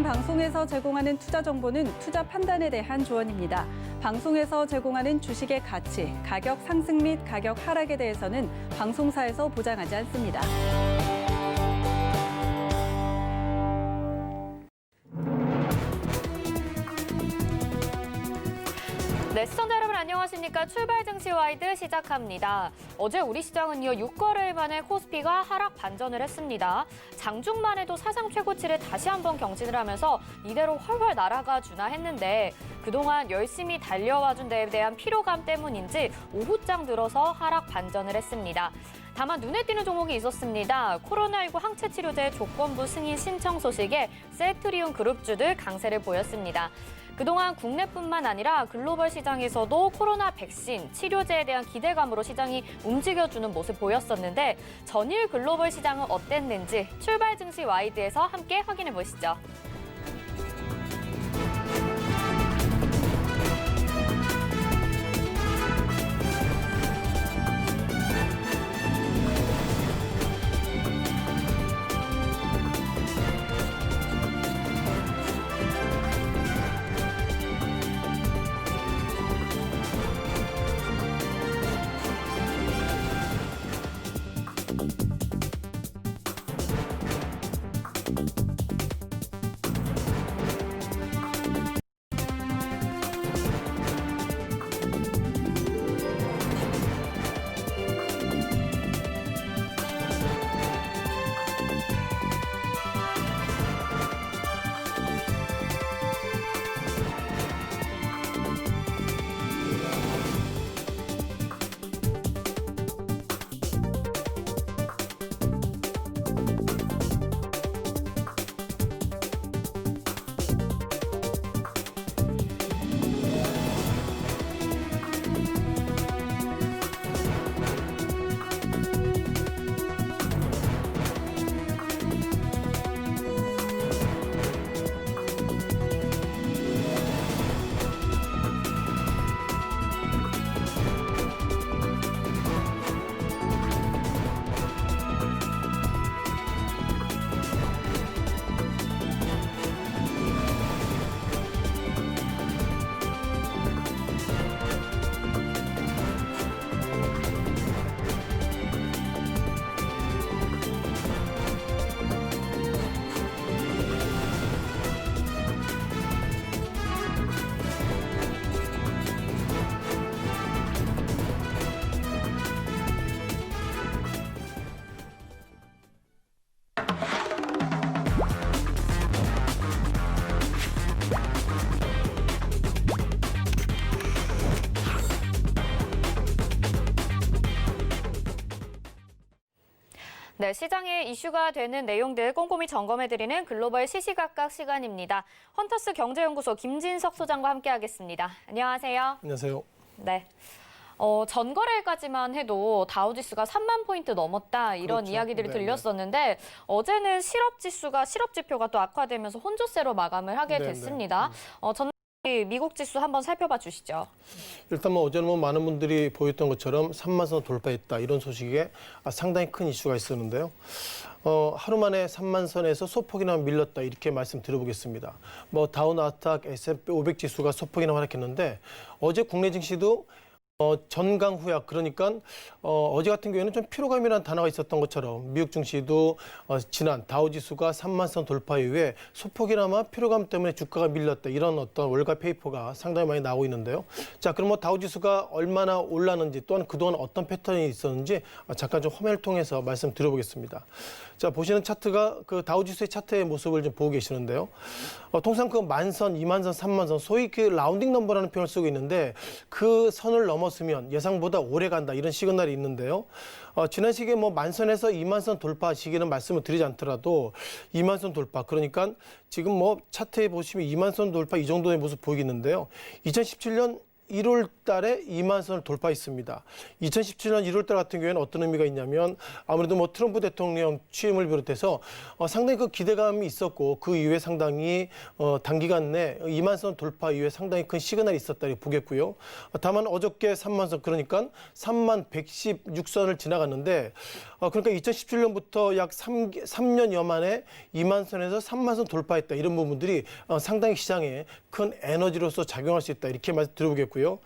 방송에서 제공하는 투자 정보는 투자 판단에 대한 조언입니다. 방송에서 제공하는 주식의 가치, 가격 상승 및 가격 하락에 대해서는 방송사에서 보장하지 않습니다. 네, 시청자 여러분 안녕하십니까? 출발 증시 와이드 시작합니다. 어제 우리 시장은요 6거래일 만에 코스피가 하락 반전을 했습니다. 장중만 해도 사상 최고치를 다시 한번 경신을 하면서 이대로 훨훨 날아가 주나 했는데 그동안 열심히 달려와준 데에 대한 피로감 때문인지 오후장 들어서 하락 반전을 했습니다. 다만 눈에 띄는 종목이 있었습니다. 코로나19 항체 치료제 조건부 승인 신청 소식에 셀트리온 그룹주들 강세를 보였습니다. 그동안 국내뿐만 아니라 글로벌 시장에서도 코로나 백신, 치료제에 대한 기대감으로 시장이 움직여주는 모습 보였었는데 전일 글로벌 시장은 어땠는지 출발 증시 와이드에서 함께 확인해 보시죠. 네, 시장에 이슈가 되는 내용들 꼼꼼히 점검해드리는 글로벌 시시각각 시간입니다. 헌터스 경제연구소 김진석 소장과 함께하겠습니다. 안녕하세요. 안녕하세요. 네. 전거래일까지만 해도 다우지수가 3만 포인트 넘었다 이런 그렇죠. 이야기들이 네네. 들렸었는데 어제는 실업지표가 또 악화되면서 혼조세로 마감을 하게 네네. 됐습니다. 미국 지수 한번 살펴봐 주시죠. 일단 어제는 많은 분들이 보였던 것처럼 3만 선 돌파했다 이런 소식에 상당히 큰 이슈가 있었는데요. 하루 만에 3만 선에서 소폭이나 밀렸다 이렇게 말씀 드려보겠습니다. 다우 나스닥 S&P 500 지수가 소폭이나 하락했는데 어제 국내 증시도 전강 후약 그러니까 어제 같은 경우에는 좀 피로감이라는 단어가 있었던 것처럼 미국 증시도 지난 다우지수가 3만 선 돌파 이후에 소폭이나마 피로감 때문에 주가가 밀렸다 이런 어떤 월가 페이퍼가 상당히 많이 나오고 있는데요. 자, 그럼 다우지수가 얼마나 올랐는지 또한 그동안 어떤 패턴이 있었는지 잠깐 좀 화면을 통해서 말씀드려보겠습니다. 자, 보시는 차트가 그 다우지수의 차트의 모습을 좀 보고 계시는데요. 통상 그 만선, 2만선, 3만선 소위 그 라운딩 넘버라는 표현을 쓰고 있는데 그 선을 넘었으면 예상보다 오래 간다 이런 시그널이 있는데요. 지난 시기에 만선에서 2만선 돌파 시기는 말씀을 드리지 않더라도 2만선 돌파 그러니까 지금 차트에 보시면 2만선 돌파 이 정도의 모습 보이겠는데요. 2017년 1월 달에 2만 선을 돌파했습니다. 2017년 1월 달 같은 경우에는 어떤 의미가 있냐면 아무래도 트럼프 대통령 취임을 비롯해서 상당히 그 기대감이 있었고 그 이후에 상당히 단기간 내 2만 선 돌파 이후에 상당히 큰 시그널이 있었다 이렇게 보겠고요. 다만 어저께 3만 선 그러니까 3만 116선을 지나갔는데 그러니까 2017년부터 약 3년여 만에 2만 선에서 3만 선 돌파했다. 이런 부분들이 상당히 시장에 큰 에너지로서 작용할 수 있다. 이렇게 말씀 드려보겠고요.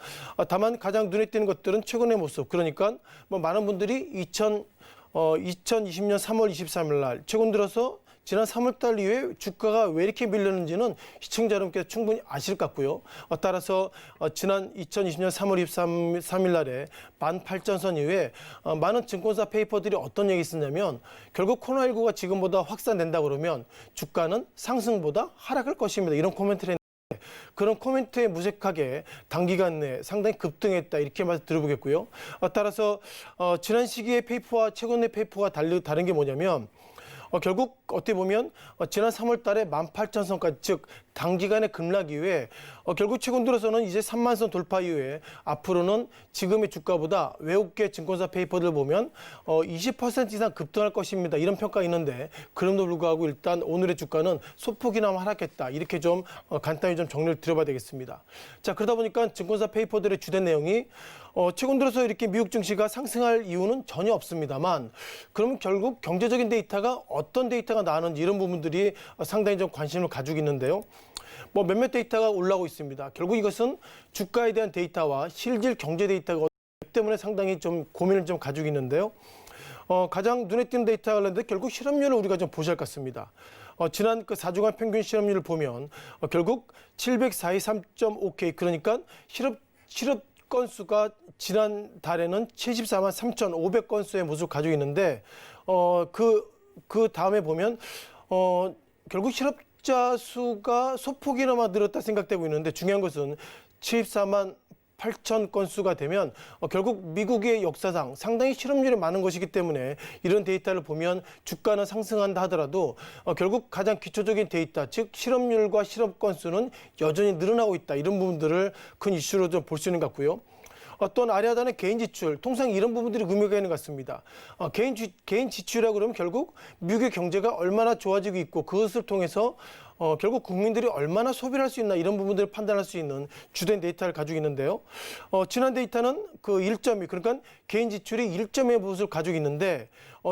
다만 가장 눈에 띄는 것들은 최근의 모습. 그러니까 뭐 많은 분들이 2020년 3월 23일 날 최근 들어서 지난 3월 달 이후에 주가가 왜 이렇게 밀렸는지는 시청자 여러분께서 충분히 아실 것 같고요. 따라서 지난 2020년 3월 23일 날에 18,000선 이후에 많은 증권사 페이퍼들이 어떤 얘기 썼냐면 결국 코로나19가 지금보다 확산된다 그러면 주가는 상승보다 하락할 것입니다. 이런 코멘트를 했는데 그런 코멘트에 무색하게 단기간 내에 상당히 급등했다 이렇게 말씀 들어보겠고요. 따라서 지난 시기의 페이퍼와 최근의 페이퍼가 다른 게 뭐냐면 결국 어떻게 보면 지난 3월 달에 18,000선까지 즉 단기간의 급락 이후에 결국 최근 들어서는 이제 3만 선 돌파 이후에 앞으로는 지금의 주가보다 외국계 증권사 페이퍼들 보면 20% 이상 급등할 것입니다. 이런 평가가 있는데 그럼에도 불구하고 일단 오늘의 주가는 소폭이나마 하락했다. 이렇게 좀 간단히 좀 정리를 드려봐야 되겠습니다. 자, 그러다 보니까 증권사 페이퍼들의 주된 내용이 최근 들어서 이렇게 미국 증시가 상승할 이유는 전혀 없습니다만 그러면 결국 경제적인 데이터가 어떤 데이터가 나왔는지 이런 부분들이 상당히 좀 관심을 가지고 있는데요. 뭐 몇몇 데이터가 올라오고 있습니다. 결국 이것은 주가에 대한 데이터와 실질 경제 데이터가 때문에 상당히 좀 고민을 좀 가지고 있는데요. 가장 눈에 띄는 데이터가 있는데 결국 실업률을 우리가 좀 보셔야 할 것 같습니다. 지난 그 4주간 평균 실업률을 보면 결국 704의 3.5K 그러니까 실업 건수가 지난 달에는 74만 3,500건수의 모습을 가지고 있는데 그 다음에 보면 결국 실업자 수가 소폭이나마 늘었다 생각되고 있는데 중요한 것은 74만 8천 건수가 되면 결국 미국의 역사상 상당히 실업률이 많은 것이기 때문에 이런 데이터를 보면 주가는 상승한다 하더라도 결국 가장 기초적인 데이터 즉 실업률과 실업 건수는 여전히 늘어나고 있다. 이런 부분들을 큰 이슈로 좀 볼 수 있는 것 같고요. 또한 아래 하단의 개인 지출, 통상 이런 부분들이 의미가 있는 것 같습니다. 개인 지출이라고 그러면 결국 미국의 경제가 얼마나 좋아지고 있고 그것을 통해서 결국 국민들이 얼마나 소비를 할 수 있나 이런 부분들을 판단할 수 있는 주된 데이터를 가지고 있는데요. 지난 데이터는 그 1.2 그러니까 개인 지출이 1.2의 모습을 가지고 있는데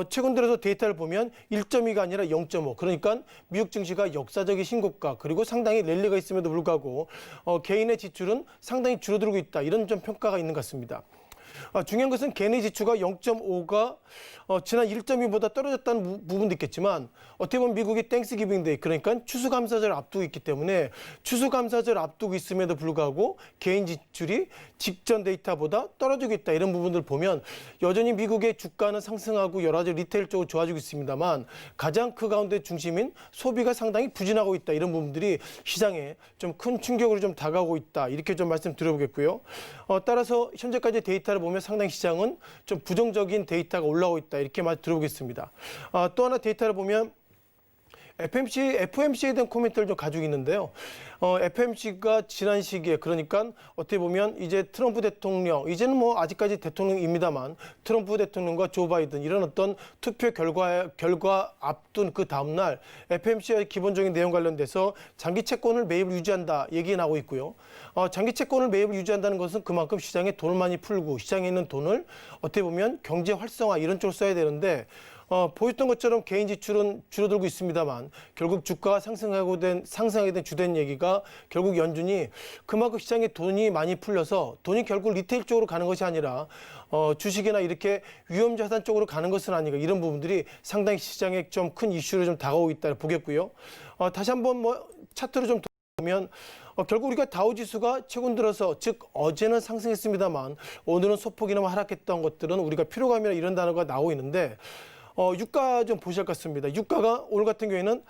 최근 들어서 데이터를 보면 1.2가 아니라 0.5 그러니까 미국 증시가 역사적인 신고가 그리고 상당히 랠리가 있음에도 불구하고 개인의 지출은 상당히 줄어들고 있다 이런 좀 평가가 있는 것 같습니다. 중요한 것은 개인의 지출가 0.5가 지난 1.2보다 떨어졌다는 부분도 있겠지만 어떻게 보면 미국이 땡스기빙 데이 그러니까 추수감사절을 앞두고 있기 때문에 추수감사절을 앞두고 있음에도 불구하고 개인 지출이 직전 데이터보다 떨어지고 있다 이런 부분들을 보면 여전히 미국의 주가는 상승하고 여러 가지 리테일 쪽으로 좋아지고 있습니다만 가장 그 가운데 중심인 소비가 상당히 부진하고 있다 이런 부분들이 시장에 좀 큰 충격으로 좀 다가오고 있다 이렇게 좀 말씀드려보겠고요. 따라서 현재까지 데이터를 보면 상당히 시장은 좀 부정적인 데이터가 올라오고 있다 이렇게 말 들어보겠습니다. 또 하나 데이터를 보면 FOMC에 대한 코멘트를 좀 가지고 있는데요. FOMC가 지난 시기에 그러니까 어떻게 보면 이제 트럼프 대통령 이제는 뭐 아직까지 대통령입니다만 트럼프 대통령과 조 바이든 이런 어떤 투표 결과 앞둔 그 다음 날 FOMC의 기본적인 내용 관련돼서 장기 채권을 매입을 유지한다 얘기 나오고 있고요. 장기 채권을 매입을 유지한다는 것은 그만큼 시장에 돈을 많이 풀고 시장에 있는 돈을 어떻게 보면 경제 활성화 이런 쪽으로 써야 되는데 보였던 것처럼 개인 지출은 줄어들고 있습니다만 결국 주가가 상승하게 된 주된 얘기가 결국 연준이 그만큼 시장에 돈이 많이 풀려서 돈이 결국 리테일 쪽으로 가는 것이 아니라 주식이나 이렇게 위험자산 쪽으로 가는 것은 아닌가 이런 부분들이 상당히 시장에 좀 큰 이슈로 좀 다가오고 있다 보겠고요. 다시 한번 뭐 차트로 좀 보면 결국 우리가 다우지수가 최근 들어서 즉 어제는 상승했습니다만 오늘은 소폭이나마 하락했던 것들은 우리가 피로감이나 이런 단어가 나오고 있는데 유가 좀 보실 것 같습니다. 유가가 오늘 같은 경우에는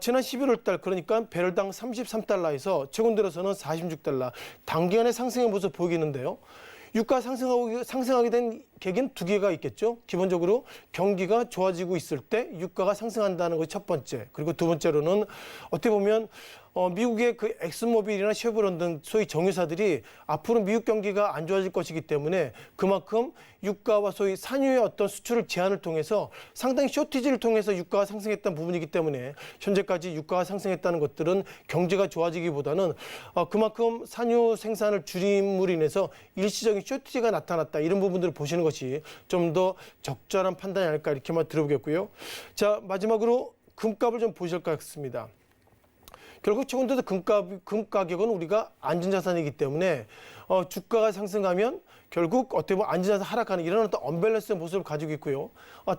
지난 11월 달 그러니까 배럴당 33달러에서 최근 들어서는 46달러 단기간의 상승의 모습 보이겠는데요. 유가 상승하게 된 계기는 두 개가 있겠죠. 기본적으로 경기가 좋아지고 있을 때 유가가 상승한다는 것이 첫 번째. 그리고 두 번째로는 어떻게 보면 미국의 그 엑슨모빌이나 쉐브론 등 소위 정유사들이 앞으로 미국 경기가 안 좋아질 것이기 때문에 그만큼 유가와 소위 산유의 어떤 수출을 제한을 통해서 상당히 쇼티지를 통해서 유가가 상승했던 부분이기 때문에 현재까지 유가가 상승했다는 것들은 경제가 좋아지기보다는 그만큼 산유 생산을 줄임으로 인해서 일시적인 쇼티지가 나타났다 이런 부분들을 보시는 것이 좀 더 적절한 판단이 아닐까 이렇게만 들어보겠고요. 자, 마지막으로 금값을 좀 보실 것 같습니다. 결국 최근에도 금 가격은 우리가 안전자산이기 때문에 주가가 상승하면 결국 어떻게 보면 안전자산 하락하는 이런 어떤 언밸런스의 모습을 가지고 있고요.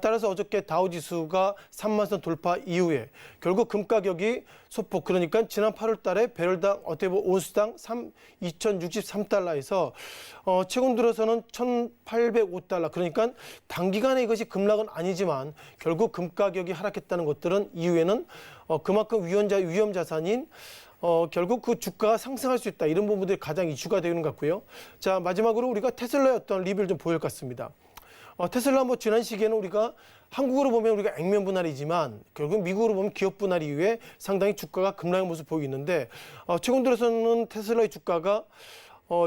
따라서 어저께 다우지수가 30,000선 돌파 이후에 결국 금 가격이 소폭 그러니까 지난 8월 달에 배럴당 어떻게 보면 온수당 2,063달러에서 최근 들어서는 1,805달러 그러니까 단기간에 이것이 급락은 아니지만 결국 금 가격이 하락했다는 것들은 이후에는 그만큼 위험 자산인 결국 그 주가가 상승할 수 있다. 이런 부분들이 가장 이슈가 되는 것 같고요. 자, 마지막으로 우리가 테슬라의 어떤 리뷰를 좀 보일 것 같습니다. 테슬라 뭐 지난 시기에는 우리가 한국으로 보면 우리가 액면 분할이지만 결국 미국으로 보면 기업 분할 이후에 상당히 주가가 급락의 모습을 보이고 있는데 최근 들어서는 테슬라의 주가가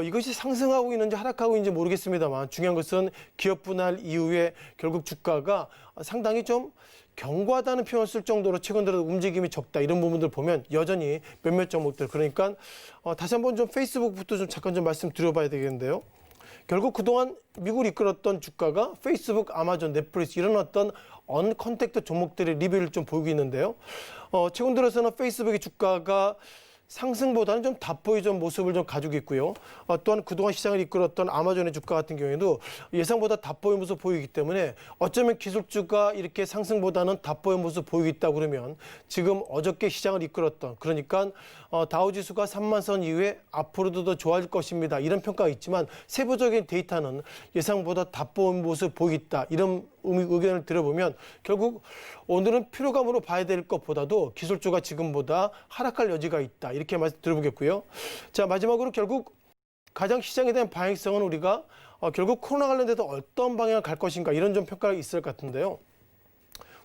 이것이 상승하고 있는지 하락하고 있는지 모르겠습니다만 중요한 것은 기업 분할 이후에 결국 주가가 상당히 좀 견고하다는 표현을 쓸 정도로 최근 들어 움직임이 적다 이런 부분들 보면 여전히 몇몇 종목들 그러니까 다시 한번 좀 페이스북부터 좀 잠깐 좀 말씀드려봐야 되겠는데요. 결국 그동안 미국을 이끌었던 주가가 페이스북, 아마존, 넷플릭스 이런 어떤 언컨택트 종목들의 리뷰를 좀 보이고 있는데요. 최근 들어서는 페이스북의 주가가 상승보다는 좀 답보이던 모습을 좀 가지고 있고요. 또한 그동안 시장을 이끌었던 아마존의 주가 같은 경우에도 예상보다 답보의 모습을 보이기 때문에 어쩌면 기술주가 이렇게 상승보다는 답보의 모습을 보이고 있다고 그러면 지금 어저께 시장을 이끌었던 그러니까 다우지수가 30,000선 이후에 앞으로도 더 좋아질 것입니다. 이런 평가가 있지만 세부적인 데이터는 예상보다 답보의 모습을 보이고 있다. 이런 의견을 들어보면 결국 오늘은 피로감으로 봐야 될 것보다도 기술주가 지금보다 하락할 여지가 있다. 이렇게 말씀 드려보겠고요. 자, 마지막으로 결국 가장 시장에 대한 방향성은 우리가 결국 코로나 관련돼서 어떤 방향을 갈 것인가 이런 좀 평가가 있을 것 같은데요.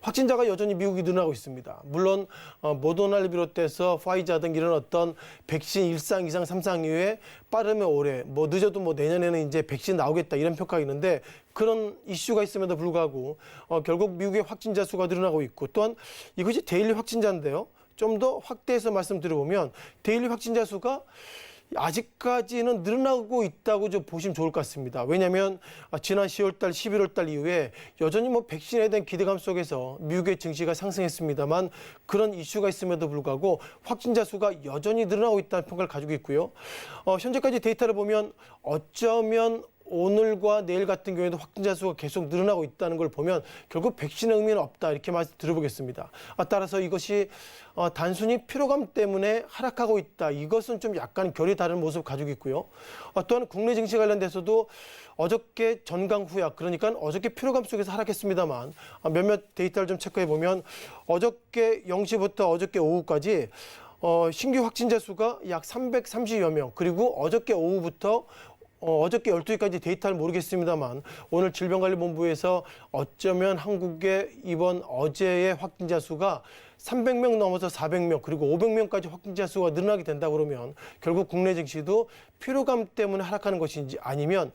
확진자가 여전히 미국이 늘어나고 있습니다. 물론 모더나를 비롯해서 파이자 등 이런 어떤 백신 1상, 2상, 3상 이후에 빠르면 올해, 뭐 늦어도 뭐 내년에는 이제 백신 나오겠다 이런 평가가 있는데 그런 이슈가 있음에도 불구하고 결국 미국의 확진자 수가 늘어나고 있고 또한 이것이 데일리 확진자인데요. 좀 더 확대해서 말씀드려보면 데일리 확진자 수가 아직까지는 늘어나고 있다고 좀 보시면 좋을 것 같습니다. 왜냐하면 지난 10월달, 11월달 이후에 여전히 뭐 백신에 대한 기대감 속에서 미국의 증시가 상승했습니다만 그런 이슈가 있음에도 불구하고 확진자 수가 여전히 늘어나고 있다는 평가를 가지고 있고요. 현재까지 데이터를 보면 어쩌면 오늘과 내일 같은 경우에도 확진자 수가 계속 늘어나고 있다는 걸 보면 결국 백신의 의미는 없다 이렇게 말씀 드려보겠습니다. 따라서 이것이 단순히 피로감 때문에 하락하고 있다. 이것은 좀 약간 결이 다른 모습을 가지고 있고요. 또한 국내 증시 관련돼서도 어저께 전강 후약 그러니까 어저께 피로감 속에서 하락했습니다만 몇몇 데이터를 좀 체크해 보면 어저께 0시부터 어저께 오후까지 신규 확진자 수가 약 330여 명 그리고 어저께 오후부터 어저께 12시까지 데이터를 모르겠습니다만 오늘 질병관리본부에서 어쩌면 한국의 이번 어제의 확진자 수가 300명 넘어서 400명 그리고 500명까지 확진자 수가 늘어나게 된다 그러면 결국 국내 증시도 피로감 때문에 하락하는 것인지 아니면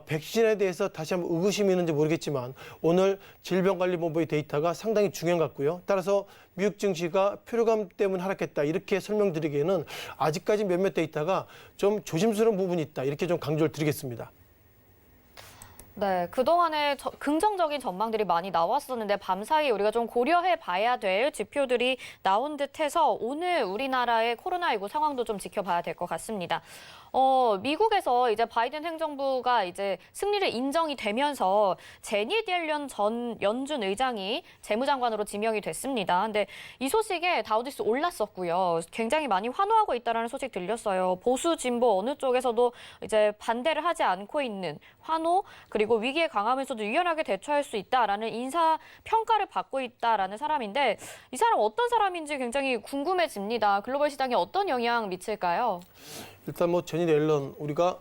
백신에 대해서 다시 한번 의구심이 있는지 모르겠지만 오늘 질병관리본부의 데이터가 상당히 중요한 것 같고요. 따라서 미국 증시가 피로감 때문에 하락했다 이렇게 설명드리기에는 아직까지 몇몇 데이터가 좀 조심스러운 부분이 있다 이렇게 좀 강조를 드리겠습니다. 네, 그동안에 긍정적인 전망들이 많이 나왔었는데 밤사이 우리가 좀 고려해 봐야 될 지표들이 나온 듯해서 오늘 우리나라의 코로나19 상황도 좀 지켜봐야 될 것 같습니다. 미국에서 이제 바이든 행정부가 이제 승리를 인정이 되면서 제닛 옐런 전 연준 의장이 재무장관으로 지명이 됐습니다. 근데 이 소식에 다우지수 올랐었고요. 굉장히 많이 환호하고 있다라는 소식 들렸어요. 보수 진보 어느 쪽에서도 이제 반대를 하지 않고 있는 환호 그리고 위기에 강하면서도 유연하게 대처할 수 있다라는 인사 평가를 받고 있다라는 사람인데 이 사람 어떤 사람인지 굉장히 궁금해집니다. 글로벌 시장에 어떤 영향 미칠까요? 일단 뭐 제닛 옐런 우리가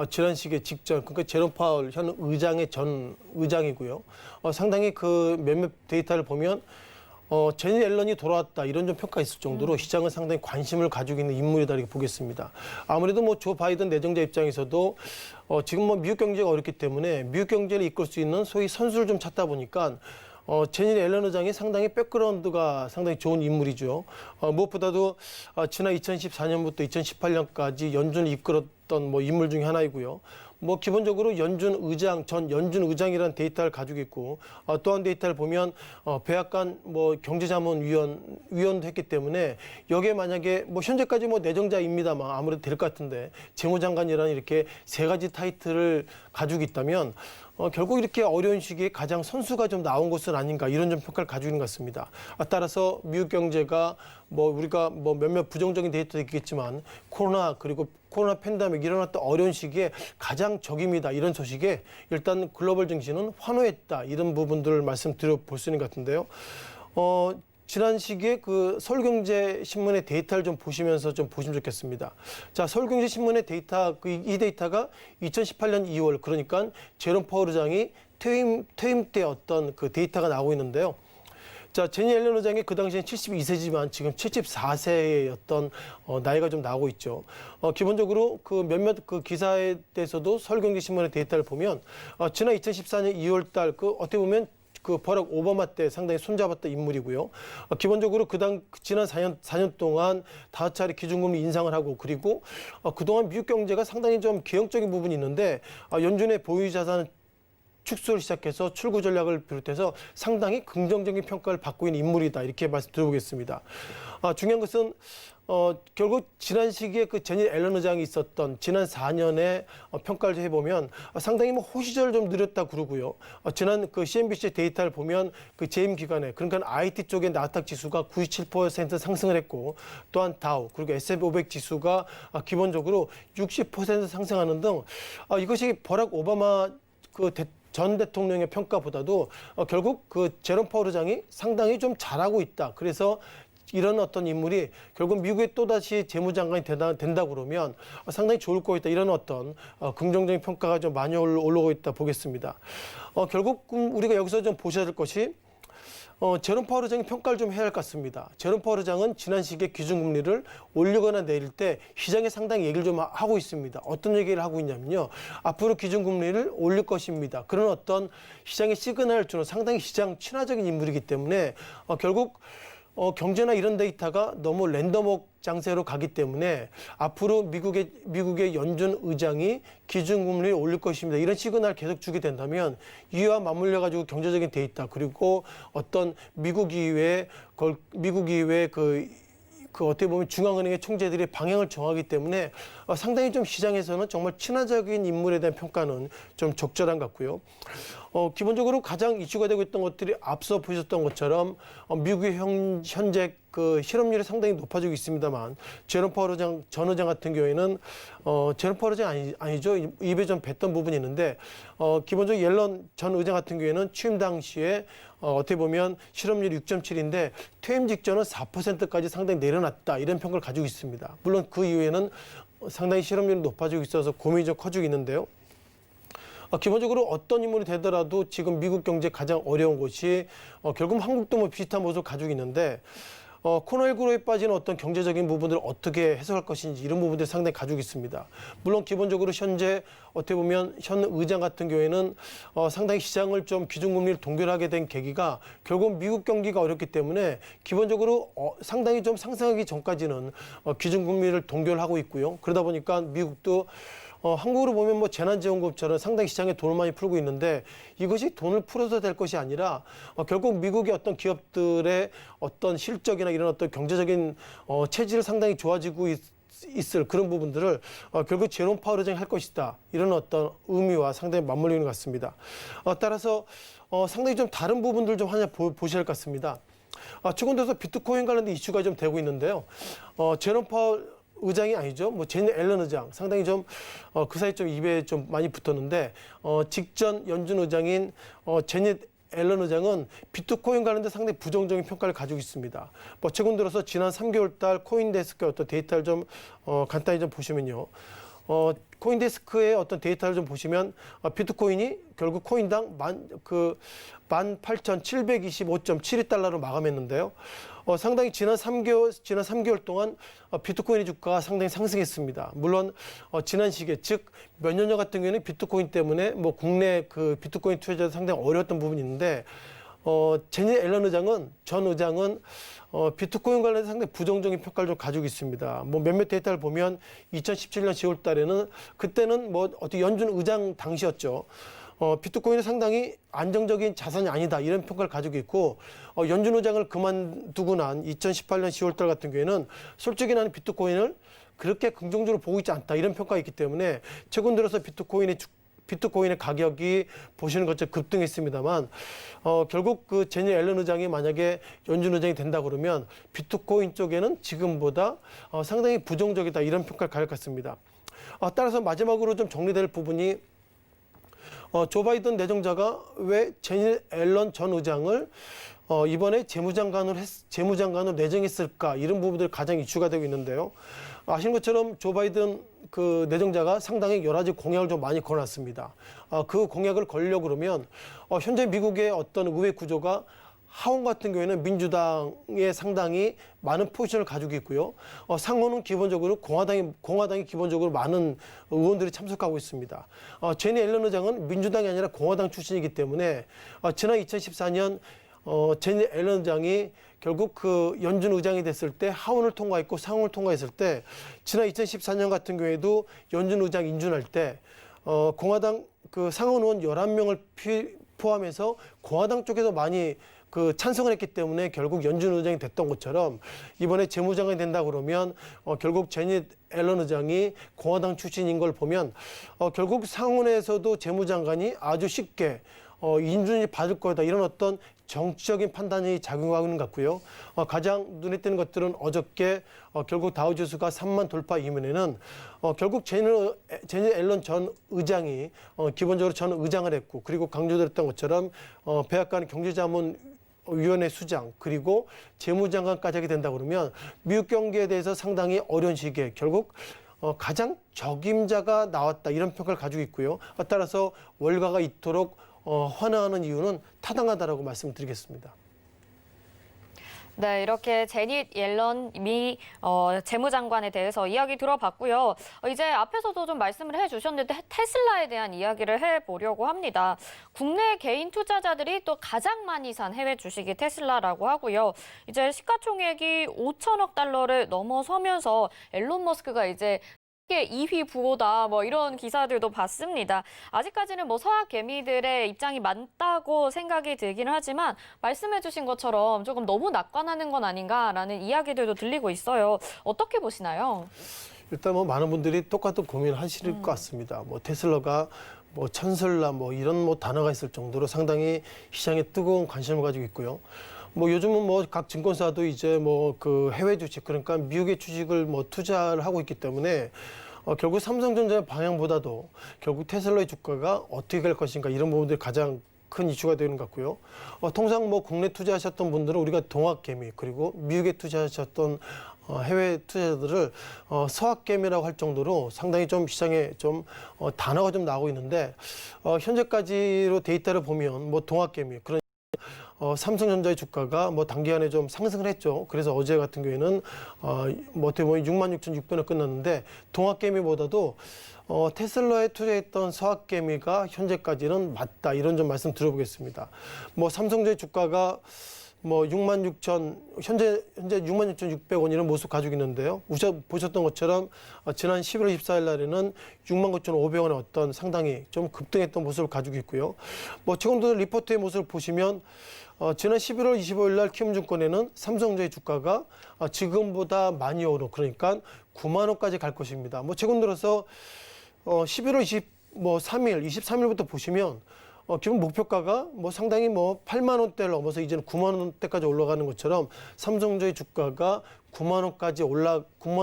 지난 시기에 직전 그러니까 제롬 파월 현 의장의 전 의장이고요. 상당히 그 몇몇 데이터를 보면 제닛 옐런이 돌아왔다 이런 좀 평가 있을 정도로 시장은 상당히 관심을 가지고 있는 인물이다 이렇게 보겠습니다. 아무래도 뭐 조 바이든 내정자 입장에서도 지금 뭐 미국 경제가 어렵기 때문에 미국 경제를 이끌 수 있는 소위 선수를 좀 찾다 보니까 제닛 옐런 의장이 상당히 백그라운드가 상당히 좋은 인물이죠. 무엇보다도 지난 2014년부터 2018년까지 연준을 이끌었던 뭐 인물 중에 하나이고요. 뭐 기본적으로 연준 의장, 전 연준 의장이라는 데이터를 가지고 있고 또 한 데이터를 보면 백악관 뭐 경제자문위원도 했기 때문에 여기에 만약에 뭐 현재까지 뭐 내정자입니다만 아무래도 될 것 같은데 재무장관이라는 이렇게 세 가지 타이틀을 가지고 있다면 결국 이렇게 어려운 시기에 가장 선수가 좀 나온 것은 아닌가 이런 좀 평가를 가지고 있는 것 같습니다. 따라서 미국 경제가 뭐 우리가 뭐 몇몇 부정적인 데이터도 있겠지만 코로나 그리고 코로나 팬데믹 일어났던 어려운 시기에 가장 적입니다. 이런 소식에 일단 글로벌 증시는 환호했다. 이런 부분들을 말씀드려 볼 수 있는 것 같은데요. 지난 시기에 그 서울경제신문의 데이터를 좀 보시면서 좀 보시면 좋겠습니다. 자, 서울경제신문의 데이터, 이 데이터가 2018년 2월, 그러니까 제롬 파월 의장이 퇴임 때 어떤 그 데이터가 나오고 있는데요. 자, 제니 옐런 의장이 그 당시엔 72세지만 지금 74세의 어떤 나이가 좀 나오고 있죠. 기본적으로 그 몇몇 그 기사에 대해서도 서울경제신문의 데이터를 보면 지난 2014년 2월 달 그 어떻게 보면 그 버락 오바마 때 상당히 손잡았던 인물이고요. 기본적으로 지난 4년 동안 5차례 기준금리 인상을 하고 그리고 그동안 미국 경제가 상당히 좀 개혁적인 부분이 있는데 연준의 보유 자산 축소를 시작해서 출구 전략을 비롯해서 상당히 긍정적인 평가를 받고 있는 인물이다. 이렇게 말씀드려보겠습니다. 중요한 것은 결국 지난 시기에 그 제니 앨런 의장이 있었던 지난 4년의 평가를 해보면 상당히 뭐 호시절을 좀 느렸다 그러고요. 지난 그 CNBC 데이터를 보면 그 재임 기간에 그러니까 IT 쪽의 나스닥 지수가 97% 상승을 했고 또한 다우 그리고 S&P 500 지수가 기본적으로 60% 상승하는 등 이것이 버락 오바마 전 대통령의 평가보다도 결국 그 제롬 파월 의장이 상당히 좀 잘하고 있다. 그래서 이런 어떤 인물이 결국 미국의 또다시 재무장관이 된다 그러면 상당히 좋을 거 있다. 이런 어떤 긍정적인 평가가 좀 많이 올라오고 있다 보겠습니다. 결국 우리가 여기서 좀 보셔야 될 것이 제롬 파월 의장이 평가를 좀 해야 할 것 같습니다. 제롬 파월 의장은 지난 시기에 기준금리를 올리거나 내릴 때 시장에 상당히 얘기를 좀 하고 있습니다. 어떤 얘기를 하고 있냐면요. 앞으로 기준금리를 올릴 것입니다. 그런 어떤 시장의 시그널을 주는 상당히 시장 친화적인 인물이기 때문에 결국 경제나 이런 데이터가 너무 랜덤워크 장세로 가기 때문에 앞으로 미국의 연준 의장이 기준금리를 올릴 것입니다. 이런 시그널을 계속 주게 된다면 이와 맞물려 가지고 경제적인 데이터 그리고 어떤 미국 이외의 그 어떻게 보면 중앙은행의 총재들이 방향을 정하기 때문에 상당히 좀 시장에서는 정말 친화적인 인물에 대한 평가는 좀 적절한 것 같고요. 기본적으로 가장 이슈가 되고 있던 것들이 앞서 보셨던 것처럼 미국의 현재 그 실업률이 상당히 높아지고 있습니다만 제롬 파월 전 의장 같은 경우에는 제롬 파월 의장 아니죠. 입에 좀 뱉던 부분이 있는데 기본적으로 옐런 전 의장 같은 경우에는 취임 당시에 어떻게 보면 실업률이 6.7인데 퇴임 직전은 4%까지 상당히 내려놨다. 이런 평가를 가지고 있습니다. 물론 그 이후에는 상당히 실업률이 높아지고 있어서 고민이 좀 커지고 있는데요. 기본적으로 어떤 인물이 되더라도 지금 미국 경제 가장 어려운 것이 결국 한국도 뭐 비슷한 모습을 가지고 있는데 코로나19에 빠진 어떤 경제적인 부분들을 어떻게 해석할 것인지 이런 부분들을 상당히 가지고 있습니다. 물론 기본적으로 현재 어떻게 보면 현 의장 같은 경우에는 상당히 시장을 좀 기준금리를 동결하게 된 계기가 결국 미국 경기가 어렵기 때문에 기본적으로 상당히 좀 상승하기 전까지는 기준금리를 동결하고 있고요. 그러다 보니까 미국도 한국으로 보면 뭐 재난지원금처럼 상당히 시장에 돈을 많이 풀고 있는데 이것이 돈을 풀어서 될 것이 아니라 결국 미국의 어떤 기업들의 어떤 실적이나 이런 어떤 경제적인 체질을 상당히 좋아지고 있을 그런 부분들을 결국 제롬 파월 의장이 할 것이다. 이런 어떤 의미와 상당히 맞물리는 것 같습니다. 따라서 상당히 좀 다른 부분들 좀 하나 보셔야 할 것 같습니다. 최근 들어서 비트코인 관련된 이슈가 좀 되고 있는데요. 제롬 파월 의장이 아니죠. 뭐 제니 앨런 의장 상당히 좀 그 사이 좀 입에 좀 많이 붙었는데 직전 연준 의장인 제니 앨런 의장은 비트코인 관련된 상당히 부정적인 평가를 가지고 있습니다. 뭐 최근 들어서 지난 3개월 달 코인데스크의 어떤 데이터를 좀 간단히 좀 보시면요. 코인데스크의 어떤 데이터를 좀 보시면 비트코인이 결국 코인당 18,725.72달러로 마감했는데요. 상당히 지난 3개월 동안 비트코인의 주가가 상당히 상승했습니다. 물론 지난 시기에 즉 몇 년 전 같은 경우에는 비트코인 때문에 뭐 국내 그 비트코인 투자자도 상당히 어려웠던 부분이 있는데 제니 앨런 전 의장은 비트코인 관련해서 상당히 부정적인 평가를 좀 가지고 있습니다. 뭐 몇몇 데이터를 보면 2017년 10월 달에는 그때는 뭐 어떻게 연준 의장 당시였죠. 비트코인은 상당히 안정적인 자산이 아니다 이런 평가를 가지고 있고 연준 의장을 그만두고 난 2018년 10월 달 같은 경우에는 솔직히 나는 비트코인을 그렇게 긍정적으로 보고 있지 않다 이런 평가가 있기 때문에 최근 들어서 비트코인의 가격이 보시는 것처럼 급등했습니다만 결국 그 제니 앨런 의장이 만약에 연준 의장이 된다 그러면 비트코인 쪽에는 지금보다 상당히 부정적이다 이런 평가를 가질 것 같습니다. 따라서 마지막으로 좀 정리될 부분이 조 바이든 내정자가 왜 제니 앨런 전 의장을 이번에 재무장관으로 내정했을까 이런 부분들이 가장 이슈가 되고 있는데요. 아시는 것처럼 조 바이든 그 내정자가 상당히 여러 가지 공약을 좀 많이 걸어놨습니다. 그 공약을 걸려고 그러면 현재 미국의 어떤 의회 구조가 하원 같은 경우에는 민주당에 상당히 많은 포지션을 가지고 있고요. 상원은 기본적으로 공화당이 기본적으로 많은 의원들이 참석하고 있습니다. 제니 앨런 의장은 민주당이 아니라 공화당 출신이기 때문에 지난 2014년 제니 앨런 의장이 결국 그 연준 의장이 됐을 때 하원을 통과했고 상원을 통과했을 때 지난 2014년 같은 경우에도 연준 의장 인준할 때 공화당 그 상원 의원 11명을 포함해서 공화당 쪽에서 많이 그 찬성을 했기 때문에 결국 연준 의장이 됐던 것처럼 이번에 재무장관이 된다 그러면 결국 제니 앨런 의장이 공화당 출신인 걸 보면 결국 상원에서도 재무장관이 아주 쉽게 인준이 받을 거다 이런 어떤 정치적인 판단이 작용하고 있는 것 같고요. 가장 눈에 띄는 것들은 어저께 결국 다우지수가 3만 돌파 이면에는 결국 제니 앨런 전 의장이 기본적으로 전 의장을 했고 그리고 강조됐던 것처럼 백악관 경제자문위원회 수장 그리고 재무장관까지 하게 된다 그러면 미국 경기에 대해서 상당히 어려운 시기에 결국 가장 적임자가 나왔다 이런 평가를 가지고 있고요. 따라서 월가가 이토록 환호하는 이유는 타당하다라고 말씀드리겠습니다. 네, 이렇게 제닛 옐런 미 재무장관에 대해서 이야기 들어봤고요. 이제 앞에서도 좀 말씀을 해주셨는데 테슬라에 대한 이야기를 해보려고 합니다. 국내 개인 투자자들이 또 가장 많이 산 해외 주식이 테슬라라고 하고요. 이제 시가총액이 5천억 달러를 넘어서면서 앨런 머스크가 이제 2위 부호다 뭐 이런 기사들도 봤습니다. 아직까지는 뭐 서학 개미들의 입장이 맞다고 생각이 들기는 하지만 말씀해주신 것처럼 조금 너무 낙관하는 건 아닌가라는 이야기들도 들리고 있어요. 어떻게 보시나요? 일단 뭐 많은 분들이 똑같은 고민하실 것 같습니다. 뭐 테슬라가 뭐 천설라 뭐 이런 뭐 단어가 있을 정도로 상당히 시장에 뜨거운 관심을 가지고 있고요. 뭐 요즘은 뭐 각 증권사도 이제 뭐 그 해외 주식 그러니까 미국의 주식을 뭐 투자를 하고 있기 때문에 결국 삼성전자의 방향보다도 결국 테슬라의 주가가 어떻게 갈 것인가 이런 부분들이 가장 큰 이슈가 되는 것 같고요. 통상 뭐 국내 투자하셨던 분들은 우리가 동학개미 그리고 미국에 투자하셨던 해외 투자자들을 서학개미라고 할 정도로 상당히 좀 시장에 좀 단어가 좀 나오고 있는데 현재까지로 데이터를 보면 뭐 동학개미 그런 삼성전자의 주가가 뭐 단기간에 좀 상승을 했죠. 그래서 어제 같은 경우에는 뭐 어떻게 보면 66,600원에 끝났는데 동학개미보다도 테슬라에 투자했던 서학개미가 현재까지는 맞다 이런 좀 말씀 드려보겠습니다. 뭐 삼성전자 주가가 뭐 66,000 현재 66,600원 이런 모습 가지고 있는데요. 보셨던 것처럼 지난 11월 24일 날에는 69,500원의 어떤 상당히 좀 급등했던 모습을 가지고 있고요. 뭐 최근 리포트의 모습을 보시면 지난 11월 25일 날 키움증권에는 삼성전자의 주가가 지금보다 많이 오른 그러니까 9만 원까지 갈 것입니다. 뭐 최근 들어서 11월 23일부터 보시면 기본 목표가가 뭐 상당히 뭐 8만 원대를 넘어서 이제는 9만 원대까지 올라가는 것처럼 삼성전자의 주가가 9만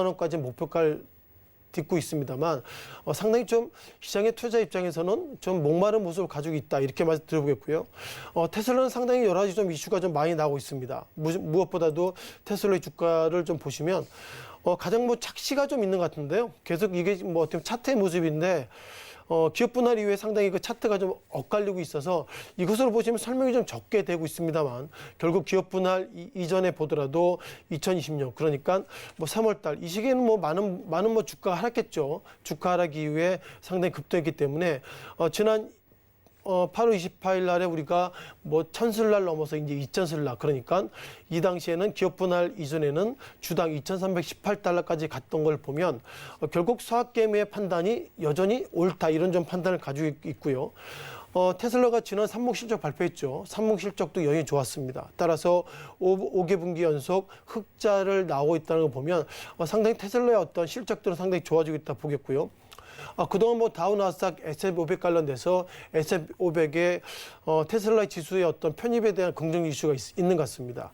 원까지 목표가를 딛고 있습니다만 상당히 좀 시장의 투자 입장에서는 좀 목마른 모습을 가지고 있다 이렇게 말씀드려보겠고요. 테슬라는 상당히 여러 가지 좀 이슈가 좀 많이 나오고 있습니다. 무엇보다도 테슬라의 주가를 좀 보시면 가장 뭐 착시가 좀 있는 것 같은데요. 계속 이게 뭐 어떻게 차트의 모습인데 기업 분할 이후에 상당히 그 차트가 좀 엇갈리고 있어서 이것으로 보시면 설명이 좀 적게 되고 있습니다만 결국 기업 분할 이전에 보더라도 2020년 그러니까 뭐 3월 달 이 시기에는 뭐 많은 뭐 주가가 하락했죠. 주가 하락 이후에 상당히 급등했기 때문에 지난 8월 28일 날에 우리가 뭐 1000슬날 넘어서 이제 2000슬날, 그러니까 이 당시에는 기업 분할 이전에는 주당 2318달러까지 갔던 걸 보면 결국 수학개미의 판단이 여전히 옳다, 이런 좀 판단을 가지고 있고요. 테슬라가 지난 3목 실적 발표했죠. 3목 실적도 여전히 좋았습니다. 따라서 5개 분기 연속 흑자를 나오고 있다는 걸 보면 상당히 테슬라의 어떤 실적들은 상당히 좋아지고 있다 보겠고요. 그동안 뭐 다우나스닥 S&P 500 관련돼서 S&P 500의 테슬라 지수의 어떤 편입에 대한 긍정 이슈가 있는 것 같습니다.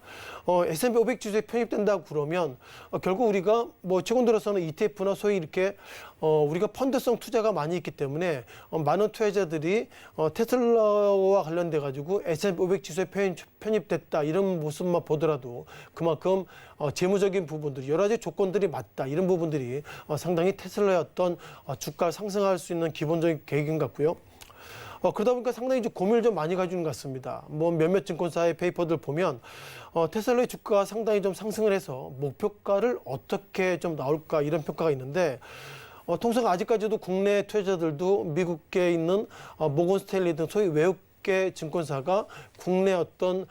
S&P 500 지수에 편입된다고 그러면 결국 우리가 뭐 최근 들어서는 ETF나 소위 이렇게 우리가 펀드성 투자가 많이 있기 때문에 많은 투자자들이 테슬라와 관련돼 가지고 S&P 500 지수에 편입됐다, 이런 모습만 보더라도 그만큼 재무적인 부분들, 여러 가지 조건들이 맞다, 이런 부분들이 상당히 테슬라의 어떤 주가를 상승할 수 있는 기본적인 계기인 것 같고요. 그러다 보니까 상당히 좀 고민을 좀 많이 가지는 것 같습니다. 뭐 몇몇 증권사의 페이퍼들 보면 테슬라의 주가가 상당히 좀 상승을 해서 목표가를 어떻게 좀 나올까, 이런 평가가 있는데 통상 아직까지도 국내 투자자들도 미국에 있는 모건 스탠리 등 소위 외국계 증권사가 국내 어떤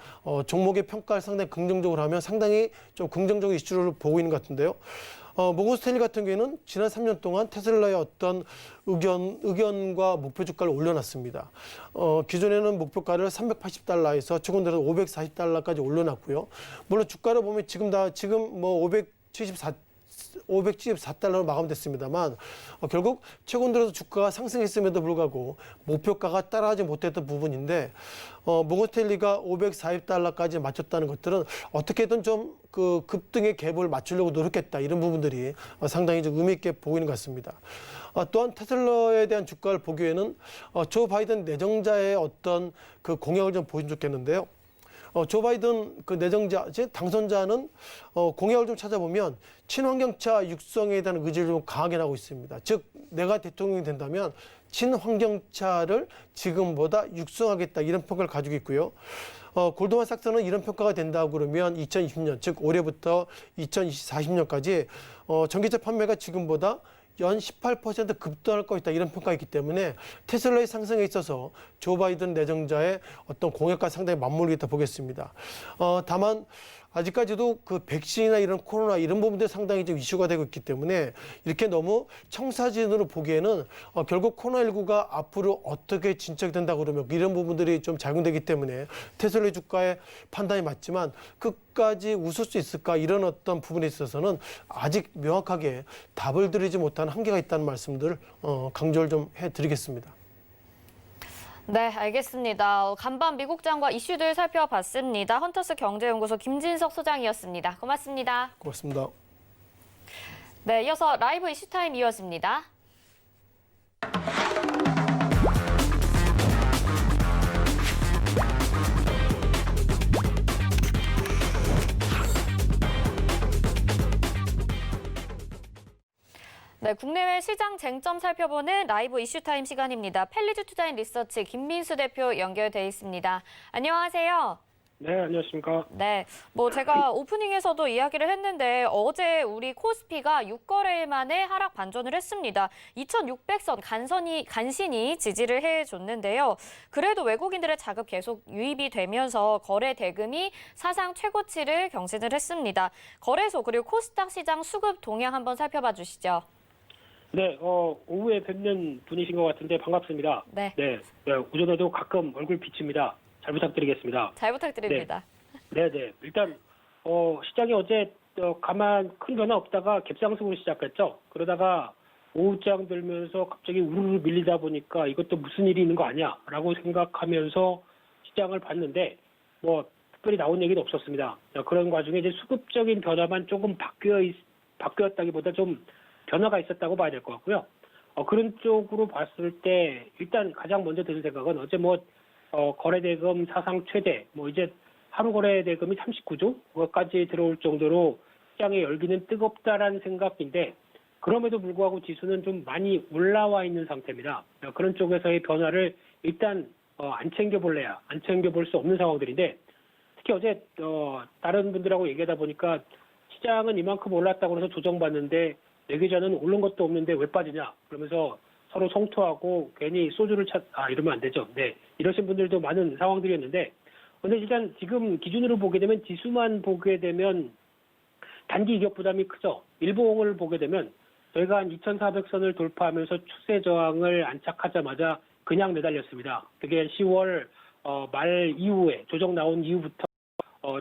종목의 평가를 상당히 긍정적으로 하면 상당히 좀 긍정적인 이슈를 보고 있는 것 같은데요. 모건 스탠리 같은 경우에는 지난 3년 동안 테슬라의 어떤 의견과 목표 주가를 올려놨습니다. 기존에는 목표가를 380달러에서 최근 들어서 540달러까지 올려놨고요. 물론 주가를 보면 지금 뭐 574달러로 마감됐습니다만 결국 최근 들어서 주가가 상승했음에도 불구하고 목표가가 따라하지 못했던 부분인데 모건 스탠리가 540달러까지 맞췄다는 것들은 어떻게든 좀 그 급등의 갭을 맞추려고 노력했다, 이런 부분들이 상당히 좀 의미 있게 보이는 것 같습니다. 또한 테슬라에 대한 주가를 보기에는 조 바이든 내정자의 어떤 그 공약을 좀 보시면 좋겠는데요. 조 바이든 그 내정자, 당선자는 공약을 좀 찾아보면 친환경차 육성에 대한 의지를 좀 강하게 하고 있습니다. 즉, 내가 대통령이 된다면 친환경차를 지금보다 육성하겠다, 이런 평가를 가지고 있고요. 골드만삭스는 이런 평가가 된다고 그러면 2020년, 즉 올해부터 2040년까지 전기차 판매가 지금보다 연 18% 급등할 것이다, 이런 평가가 있기 때문에 테슬라의 상승에 있어서 조 바이든 내정자의 어떤 공약과 상당히 맞물리겠다 보겠습니다. 다만 아직까지도 그 백신이나 이런 코로나 이런 부분들이 상당히 좀 이슈가 되고 있기 때문에 이렇게 너무 청사진으로 보기에는 결국 코로나19가 앞으로 어떻게 진척된다고 그러면 이런 부분들이 좀 작용되기 때문에 테슬라의 주가의 판단이 맞지만 끝까지 웃을 수 있을까, 이런 어떤 부분에 있어서는 아직 명확하게 답을 드리지 못한 한계가 있다는 말씀들 강조를 좀 해드리겠습니다. 네, 알겠습니다. 간밤 미국장과 이슈들 살펴봤습니다. 헌터스 경제연구소 김진석 소장이었습니다. 고맙습니다. 고맙습니다. 네, 이어서 라이브 이슈타임 이어집니다. 네, 국내외 시장 쟁점 살펴보는 라이브 이슈타임 시간입니다. 펠리즈 투자인 리서치 김민수 대표 연결돼 있습니다. 안녕하세요. 네, 안녕하십니까. 네, 뭐 제가 오프닝에서도 이야기를 했는데 어제 우리 코스피가 6거래일 만에 하락 반전을 했습니다. 2600선 간신히 지지를 해줬는데요. 그래도 외국인들의 자금 계속 유입이 되면서 거래 대금이 사상 최고치를 경신을 했습니다. 거래소 그리고 코스닥 시장 수급 동향 한번 살펴봐 주시죠. 네, 오후에 뵙는 분이신 것 같은데 반갑습니다. 네. 네, 오전에도 가끔 얼굴 비칩니다. 잘 부탁드리겠습니다. 잘 부탁드립니다. 네. 일단 시장이 어제 가만 큰 변화 없다가 갭상승으로 시작했죠. 그러다가 오후장 들면서 갑자기 우르르 밀리다 보니까 이것도 무슨 일이 있는 거 아니야라고 생각하면서 시장을 봤는데 뭐 특별히 나온 얘기는 없었습니다. 그런 과정에 이제 수급적인 변화만 조금 바뀌었다기보다 좀 변화가 있었다고 봐야 될 것 같고요. 그런 쪽으로 봤을 때 일단 가장 먼저 드는 생각은 어제 거래대금 사상 최대, 이제 하루 거래대금이 39조까지 들어올 정도로 시장의 열기는 뜨겁다라는 생각인데 그럼에도 불구하고 지수는 좀 많이 올라와 있는 상태입니다. 그런 쪽에서의 변화를 일단 안 챙겨볼 수 없는 상황들인데 특히 어제 다른 분들하고 얘기하다 보니까 시장은 이만큼 올랐다고 해서 조정받는데 내 계좌는 오른 것도 없는데 왜 빠지냐 그러면서 서로 성토하고 괜히 소주를 이러면 안 되죠. 네, 이러신 분들도 많은 상황들이었는데, 근데 일단 지금 기준으로 보게 되면 지수만 보게 되면 단기 이격 부담이 크죠. 일봉을 보게 되면 저희가 한 2,400선을 돌파하면서 추세 저항을 안착하자마자 그냥 매달렸습니다. 그게 10월 말 이후에 조정 나온 이후부터